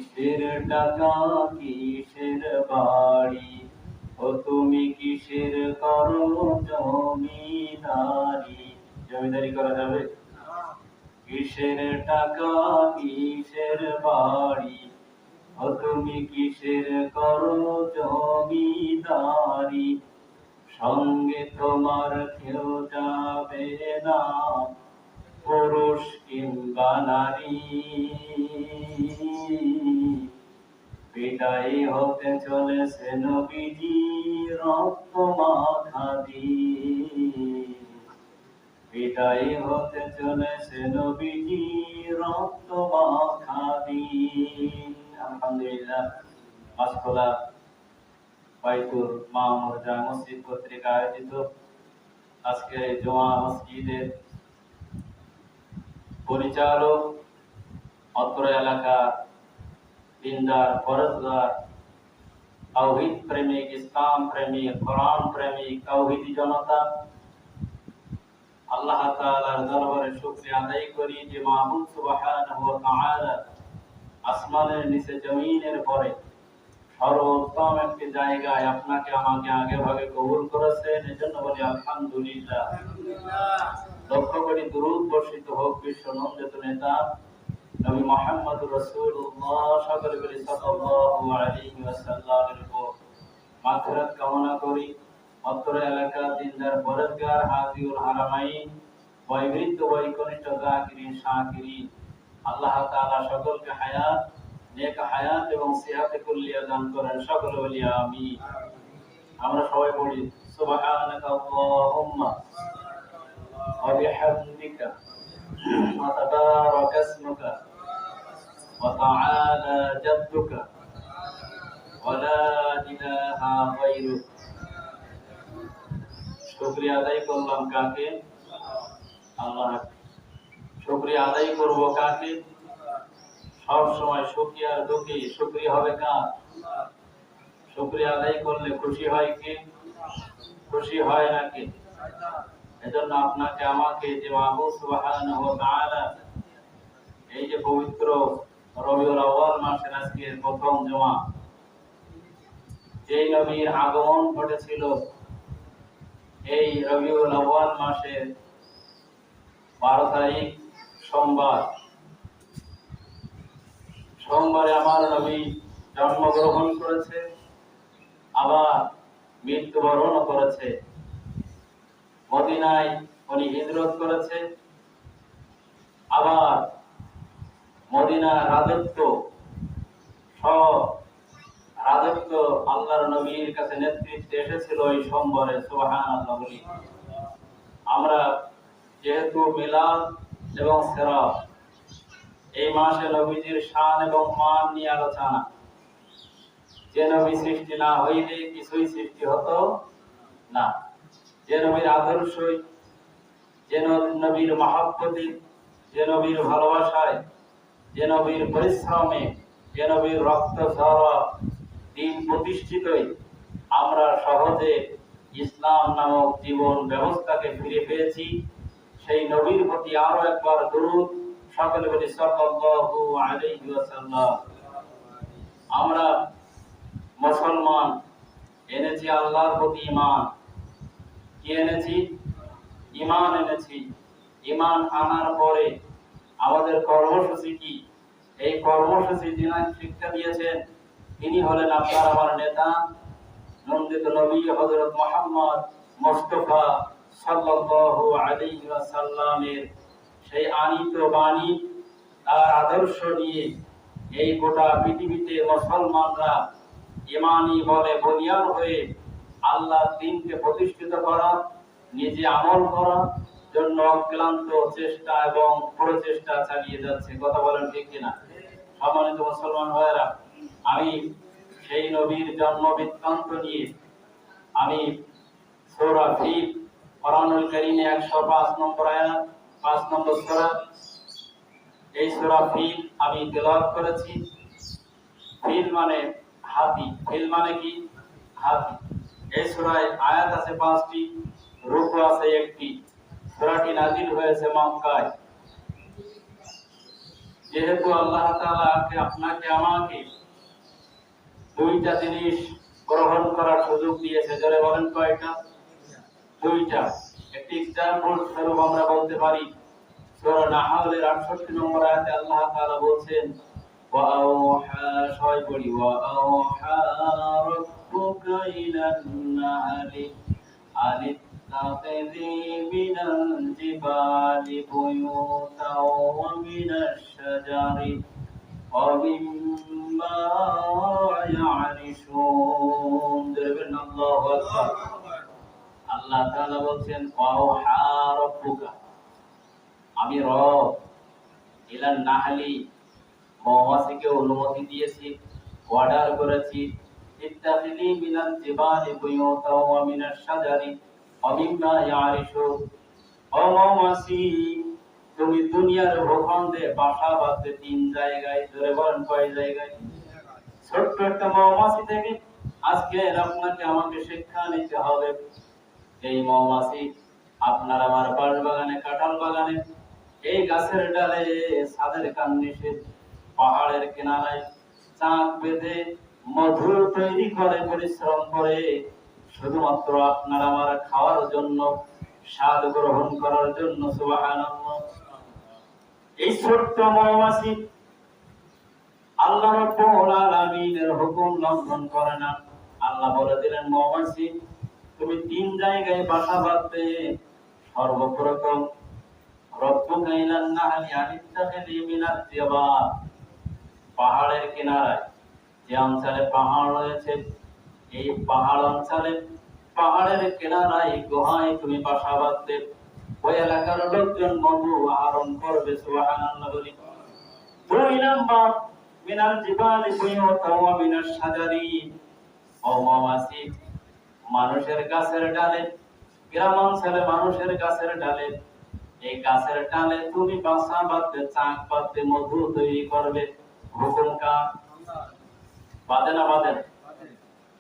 কিসের টাকা কিসের বাড়ি, ও তুমি কিসের করো জমিদারি। জমিদারি করা যাবে? কিসের টাকা কিসের বাড়ি, ও তুমি কিসের করো জমিদারি। সঙ্গে তোমার কেউ যাবে না, পুরুষ কিংবা নারী। বিদায় হতে চলেছে নবীজি রক্ত মাখা দিন। বিদায় হতে চলেছে নবীজি রক্ত মাখা দিন। আলহামদুলিল্লাহ, মাসখোলা বাইতুল মামুর জামে মসজিদ কর্তৃক আয়োজিত আজকে জুমা মসজিদের পরিচালক, অত্র এলাকা দিনদার, ফরজদার, তাওহীদ প্রেমিক, ইসলাম প্রেমিক, কোরআন প্রেমিক, তাওহীদি জনতা, আল্লাহ তাআলার দরবারে শুকরিয়া আদায় করি যে মাবুদ সুবহানাহু ওয়া তাআলা আসমানের নিচে জমিনের পরে সর্বোত্তম একটি জায়গায় আপনাকে আমাকে আগে ভাগে কবুল করেছেন। এজন্য বলি আলহামদুলিল্লাহ। লক্ষ্য করি দুরূদ বর্ষিত হোক বিশ্ব নন্দিত নেতা নবী মুহাম্মদুর রাসূলুল্লাহ সাল্লাল্লাহু আলাইহি ওয়াসাল্লামের উপর। মাগফিরাত কামনা করি অত্র এলাকা দিনদার, পরেজগার, হাজিউল হারামাইন, বয়োবৃদ্ধ বয়কনিষ্ঠ যাকিরিন শাকিরিন, আল্লাহ তাআলা সকলকে হায়াত, নেক হায়াত এবং সিহাতে কুল্লিয়া দান করেন। সকলে বলি আমিন। আমরা সবাই বলি সুবহানাকা আল্লাহুম্মা ওয়া বিহামদিকা ওয়া তাবারাকা ইসমুকা ওয়া তাআলা জাদ্দুকা ওয়া লা ইলাহা গায়রুক। শুকরিয়া আদায় করলাম কাকে? আল্লাহ। শুকরিয়া আদায় করব কাকে? সব সময় সুখী আর দুঃখী শুকরিয়া হবে কার? শুকরিয়া আদায় করলে খুশি হয় কে? খুশি হয় নাকি? এজন্য আপনাকে আমাকে যে মাবুদ সুবহানাহু ওয়া তাআলা এই যে পবিত্র রবিউল আউয়াল মাসের আজকের প্রথম জুমা, যেই নবীর আগমন ঘটেছিল এই রবিউল আউয়াল মাসের 12 তারিখ সোমবার, সোমবারে আমার নবী জন্মগ্রহণ করেছে, আবার মৃত্যুবরণ করেছে। মদিনায় উনি হিজরত করেছে, আবার মদিনার রাজত্ব, সব রাজত্ব আল্লাহর নবীর কাছে নেতৃত্বে এসেছিল এই সোমবারে। সুবহানাল্লাহ বলি। আমরা যেহেতু মিলাদ এবং সিরাত এই মাসে নবীজির শান এবং মান নিয়ে আলোচনা, যে নবী সৃষ্টি না হইলে কিছুই সৃষ্টি হতো না, যে নবীর আদর্শই, যে নবীর মহব্বতে, যে নবীর ভালোবাসায়, যে নবীর পরিশ্রমে, যে নবীর রক্ত ঝরা দিন প্রতিষ্ঠিতই আমরা সহজে ইসলাম নামক জীবন ব্যবস্থাকে ফিরে পেয়েছি। সেই নবীর প্রতি আরো একবার দরুদ, সকলে বলি সাল্লাল্লাহু আলাইহি ওয়াসাল্লাম। আমরা মুসলমান, এনেছি আল্লাহর প্রতি ঈমান। কি এনেছি? ঈমান এনেছি। ঈমান আনার পরে আমাদের কর্মসূচি কি? এই কর্মসূচি যিনি শিক্ষা দিয়েছেন তিনি হলেন আপনার আমার নেতা নন্দিত নবী হযরত মুহাম্মদ মুস্তাফা সাল্লাল্লাহু আলাইহি ওয়াসাল্লামের সেই আনিত বাণী, তার আদর্শ নিয়ে এই গোটা পৃথিবীতে মুসলমানরা ঈমানি বলে বলিয়ান হয়ে আল্লাহর দ্বীনকে প্রতিষ্ঠিত করা, নিজে আমল করার জন্য অক্লান্ত চেষ্টা এবং প্রচেষ্টা চালিয়ে যাচ্ছে। কথা বলেন ঠিক কিনা? সম্মানিত মুসলমান ভাইয়েরা, আমি সেই নবীর জন্ম বৃত্তান্ত নিয়ে আমি সূরা ফিল, কোরআনুল কারীমে 105 নম্বর আয়াত, 5 নম্বর সূরা, এই সূরা ফিল আমি তেলাওয়াত করেছি। ফিল মানে হাতি। ফিল মানে কি? হাতি। এই সূরায় আয়াত আছে 5টি, রুকু আছে 1টি। সূরাটি নাযিল হয়েছে মক্কায়। যেহেতু আল্লাহ তাআলা আপনাকে আমাকে দুইটা জিনিস গ্রহণ করার সুযোগ দিয়েছে, যারা বলেন কয়টা? দুইটা। একটি এক্সাম্পল স্বরূপ আমরা বলতে পারি, সূরা নাহলের 68 নম্বর আয়াতে আল্লাহ তাআলা বলছেন وأوحى شيبري وأوحى ربك إلى النحل أن اتخذي من الجبال بيوتا ومن الشجر ومما يعرشون الله أكبر আল্লাহ তাআলা বলছেন ওয়াহা রব্বুকা, আমি রব, ইলান নাহলি, মৌমাছিকে অনুমতি দিয়েছি, অর্ডার করেছি, ইত্তাখিলি মিনাল জিবালি বুয়ুতা ওয়া মিনাশ শাজারি ওয়া মিম্মা ইয়ারিশুন। ও মৌমাছি, তুমি দুনিয়ার ভূখণ্ডে বাসা বাঁধতে তিন জায়গায়। ধরে বলেন কয় জায়গায়? ছোট্ট একটা মৌমাছি থেকে আজকে আপনাকে আমাকে শিক্ষা নিতে হবে। এই মৌমাছি আপনার আমার বাঁশ বাগানে, কাঁঠাল বাগানে, এই গাছের ডালে, ছাদের কার্নিশে, পাহাড়ের কিনারায় চাক বেঁধে মধু তৈরি করে, পরিশ্রম করে, শুধুমাত্র আপনার আমার খাওয়ার জন্য, স্বাদ গ্রহণ করার জন্য। সুবহানাল্লাহ। এই ছোট্ট মৌমাছি আল্লাহ রাব্বুল আলামিনের হুকুম লঙ্ঘন করে না। আল্লাহ বলে দিলেন, মৌমাছি তুমি তিন জায়গায় বাসা বাঁধবে। সর্বপ্রথম রব্বুকা ইলান নাহলি আনিত্তাখিযি মিনাল জিবাল, পাহাড়ের কিনারায়, যে অঞ্চলে পাহাড় রয়েছে, এই পাহাড় অঞ্চলে, পাহাড়ের কিনারায়, গুহায় তুমি বাসা বাঁধবে। ওই এলাকার লোকজন মধু আহরণ করবে। সুবহানাল্লাহ বলি। দুই নাম্বার, মিনাল জিবালি বুয়ুতা ওয়া মিনাশ শাজারি, ও মৌমাছি মানুষের গাছের ডালে, গ্রাম অঞ্চলে মানুষের গাছের ডালে, এই গাছের ডালে তুমি বাসা বাঁধবে, চাক বাঁধবে, মধু তৈরি করবে। হুকুম কার? বাঁধে না বাঁধে?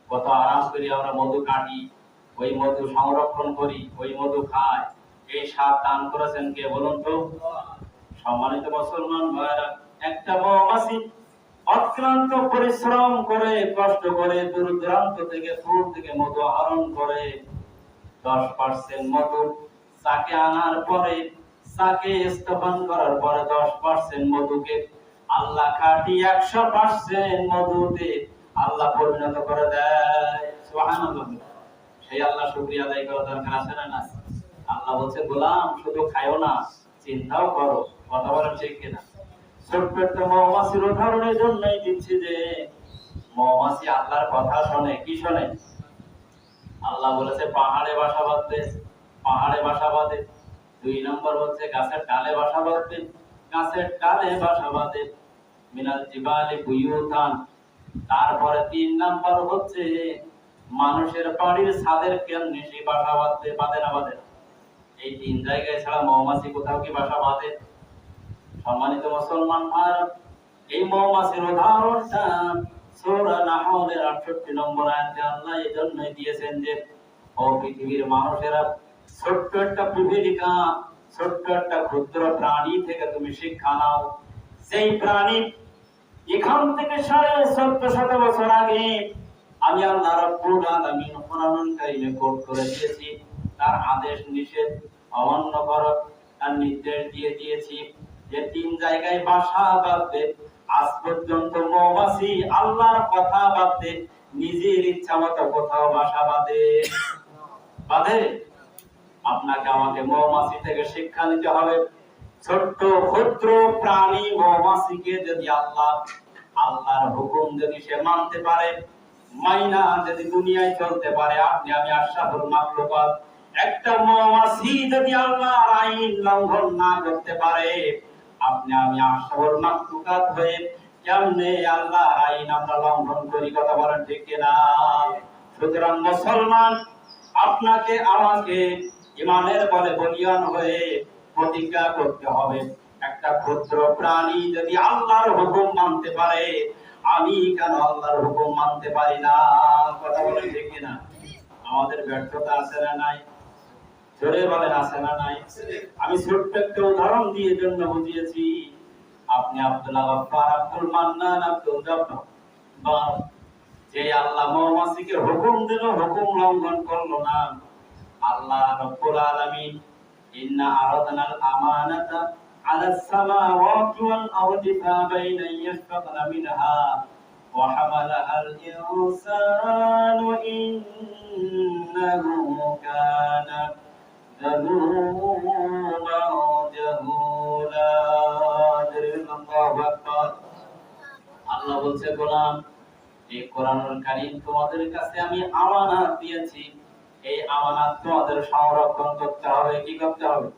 কত আরাম করি আমরা মধু কাটি, ওই মধু সংরক্ষণ করি, ওই মধু খাই। এই স্বাদ দান করেছেন কে বলুন তো? সম্মানিত মুসলমান ভাইরা, একটা মৌমাছি অক্লান্ত পরিশ্রম করে, কষ্ট করে, দূর দূরান্ত থেকে, ফুল থেকে মধু আহরণ করে 10% মধু চাকে আনার পরে, চাকে স্তবন করার পরে 10% মধুকে আল্লাহ খাঁটি 100% মধুতে আল্লাহ পরিণত করে দেয়। সুবহানাল্লাহ। সেই আল্লাহ শুকরিয়া আদায় করার দরকার আছে না? আল্লাহ বলছে, গোলাম শুধু খায়ও না, চিন্তাও করো। কথা বলেন ঠিক কিনা? ছোট্ট একটা মৌমাছির উদাহরণের জন্যই দিচ্ছি যে মৌমাছি আল্লাহর কথা শোনে। কি শোনে? আল্লাহ বলেছে পাহাড়ে বাসা বাঁধবে, পাহাড়ে বাসা বাঁধে। দুই নম্বর হচ্ছে গাছের ডালে বাসা বাঁধবে, গাছের ডালে বাসা বাঁধে। মিনাল জিবালি বুয়ুতান। তারপরে তিন নম্বর হচ্ছে মানুষের বাড়ির ছাদের কেন্দ্রে বাসা বাঁধবে। বাঁধে না বাঁধে? এই তিন জায়গায় ছাড়া মৌমাছি কোথাও কি বাসা বাঁধে? সম্মানিত মুসলমান ভাইরা, এই মৌমাছির উদাহরণটা সূরা নাহলের 68 নম্বর আয়াতে আল্লাহ এই জন্যই দিয়েছেন যে, ও পৃথিবীর মানুষেরা, ছোট্ট একটা পিপীলিকা, ছোট্ট একটা ক্ষুদ্র প্রাণী থেকে তুমি শিক্ষা নাও। সেই প্রাণী এখান থেকে 1450 বছর আগে আমি আল্লাহ রাব্বুল আলামিন কোরআনুল কারীমে কোট করে দিয়েছি। তার আদেশ নিষেধ অমান্য করো, তার নির্দেশ দিয়ে দিয়েছি যে তিন জায়গায় বাসা বাঁধবে। আজ পর্যন্ত মৌমাছি আল্লাহর কথা বাঁধে নিজের ইচ্ছা মতো কোথাও বাসা বাঁধে? বাঁধে? আপনাকে আমাকে মৌমাছি থেকে শিক্ষা নিতে হবে। ছোট্ট ক্ষুদ্র প্রাণী মৌমাছিকে যদি আল্লাহর হুকুম যদি সে মানতে পারে, মাইনা যদি দুনিয়ায় চলতে পারে, আপনি আমি আশরাফুল মাখলুকাত, একটা মৌমাছি যদি আল্লাহর আইন লঙ্ঘন না করতে পারে, আপনি আমি আশরাফুল মাখলুকাত হয়ে কেমনে আল্লাহর আইন আমরা লঙ্ঘন করি? কথা বলেন ঠিক কিনা? সুতরাং মুসলমান, আপনাকে আমাকে ইমানের বলে বলিয়ান হয়ে প্রতিজ্ঞা করতে হবে, একটা ক্ষুদ্র প্রাণী যদি আল্লাহর হুকুম মানতে পারে, আমি কেন আল্লাহর হুকুম মানতে পারি না? কথা বলেন ঠিক কিনা? আমাদের ব্যর্থতা আছে না নাই? জোরে বলেন আছে না নাই? আমি ছোট্ট একটা উদাহরণ দিয়ে জন্য বুঝিয়েছি। আপনি আব্দুল্লাহ গফফার, আব্দুল মান্নান, আব্দুল জব্বার, যে আল্লাহ মৌমাছিকে হুকুম দিল, হুকুম লঙ্ঘন করলো না। আল্লাহ রাব্বুল আলামিন ইন্না আরাদনাল আমানাতা আলাস সামাওয়াতি ওয়াল আরদি ফাবাইনা ইয়াশফাকনা মিনহা ওয়া হামালাহাল ইনসানু ইন্নাহু কানা যালুমান জাহুলা। আল্লাহু আকবার। আল্লাহ বলছে, গোলাম, এই কোরআনুল কারীম তোমাদের কাছে আমি আমানত দিয়েছি। এই আমানত তোমাদের সংরক্ষণ করতে হবে। কি করতে হবে?